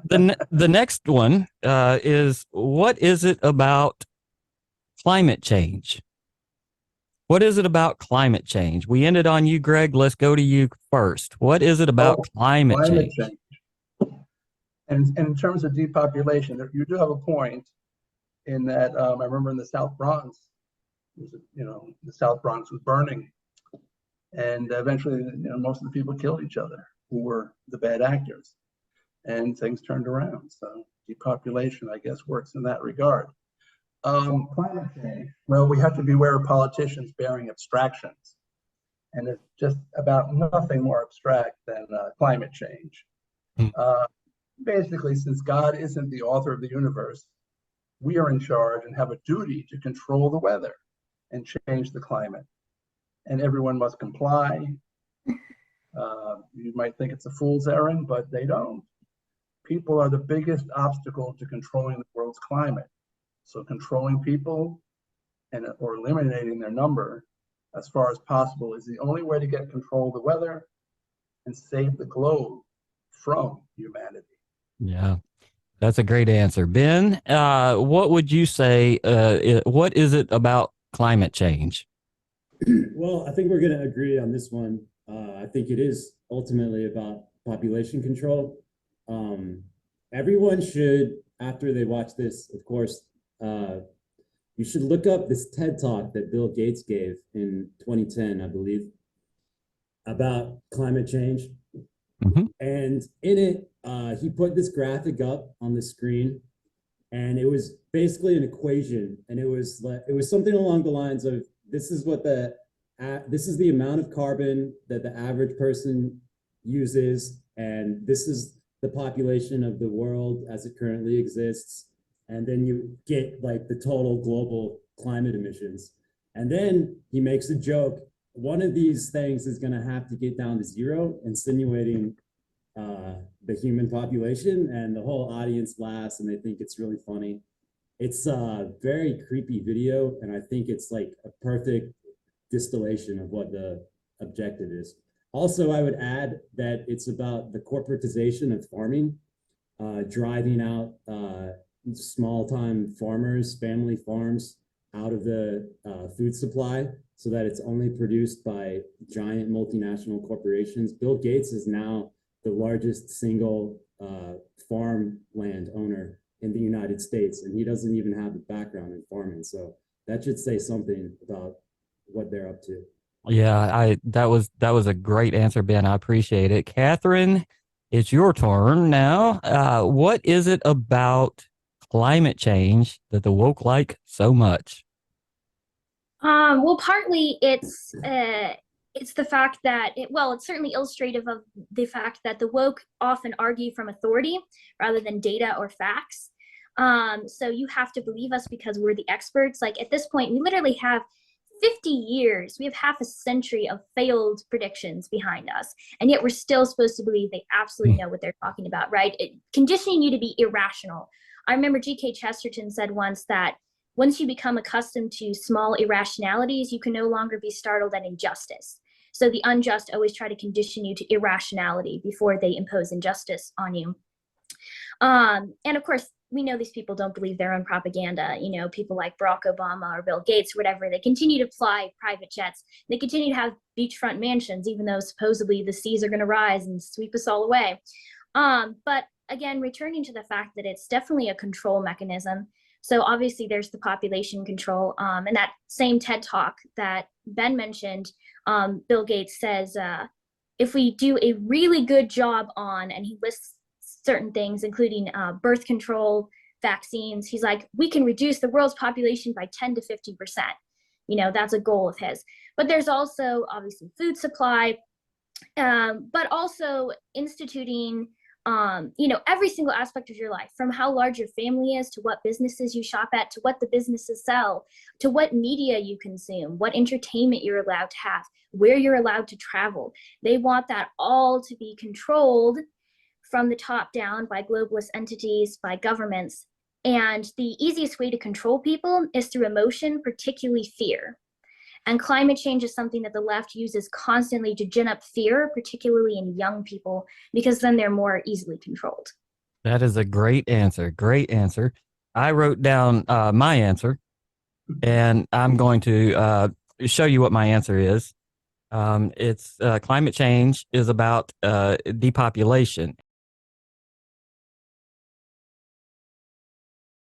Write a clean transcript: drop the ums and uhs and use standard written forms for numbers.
The next one is, what is it about climate change? What is it about climate change? We ended on you, Greg. Let's go to you first. What is it about Oh, climate climate change? change. And in terms of depopulation, you do have a point in that I remember in the South Bronx, the South Bronx was burning, and eventually, most of the people killed each other who were the bad actors, and things turned around. So depopulation, I guess, works in that regard. Climate change. Well, we have to beware of politicians bearing abstractions, and it's just about nothing more abstract than climate change. Hmm. Basically, since God isn't the author of the universe, we are in charge and have a duty to control the weather and change the climate. And everyone must comply. You might think it's a fool's errand, but they don't. People are the biggest obstacle to controlling the world's climate. So controlling people or eliminating their number as far as possible is the only way to get control of the weather and save the globe from humanity. Yeah, that's a great answer. Ben, what would you say? What is it about climate change? Well, I think we're going to agree on this one. I think it is ultimately about population control. Um, Everyone should, after they watch this, of course, you should look up this TED Talk that Bill Gates gave in 2010, I believe, about climate change. Mhm. And in it, he put this graphic up on the screen, and it was basically an equation, and it was something along the lines of this is the amount of carbon that the average person uses, and this is the population of the world as it currently exists, and then you get like the total global climate emissions. And then he makes a joke, one of these things is going to have to get down to zero, insinuating the human population, and the whole audience laughs and they think it's really funny. It's a very creepy video, and I think it's like a perfect distillation of what the objective is. Also, I would add that it's about the corporatization of farming, driving out small-time farmers, family farms, out of the food supply so that it's only produced by giant multinational corporations. Bill Gates is now the largest single farmland owner in the United States, and he doesn't even have a background in farming. So that should say something about what they're up to. Yeah, I that was a great answer, Ben. I appreciate it. Catherine, it's your turn now. What is it about climate change that the woke like so much? Well, partly it's the fact that it's certainly illustrative of the fact that the woke often argue from authority rather than data or facts. So you have to believe us because we're the experts. Like at this point, we literally have 50 years, we have half a century of failed predictions behind us, and yet we're still supposed to believe they absolutely know what they're talking about, right? Conditioning you to be irrational. I remember G.K. Chesterton said once that once you become accustomed to small irrationalities, you can no longer be startled at injustice. So the unjust always try to condition you to irrationality before they impose injustice on you. And of course, we know these people don't believe their own propaganda. You know, people like Barack Obama or Bill Gates, or whatever, they continue to fly private jets. They continue to have beachfront mansions, even though supposedly the seas are going to rise and sweep us all away. But again, returning to the fact that it's definitely a control mechanism. So obviously there's the population control. And that same TED Talk that Ben mentioned, Bill Gates says, if we do a really good job on, and he lists certain things, including birth control, vaccines, he's like, we can reduce the world's population by 10 to 50%. You know, that's a goal of his. But there's also obviously food supply, but also instituting every single aspect of your life, from how large your family is, to what businesses you shop at, to what the businesses sell, to what media you consume, what entertainment you're allowed to have, where you're allowed to travel. They want that all to be controlled from the top down by globalist entities, by governments. And the easiest way to control people is through emotion, particularly fear. And climate change is something that the left uses constantly to gin up fear, particularly in young people, because then they're more easily controlled. That is a great answer. Great answer. I wrote down my answer, and I'm going to show you what my answer is. It's climate change is about depopulation.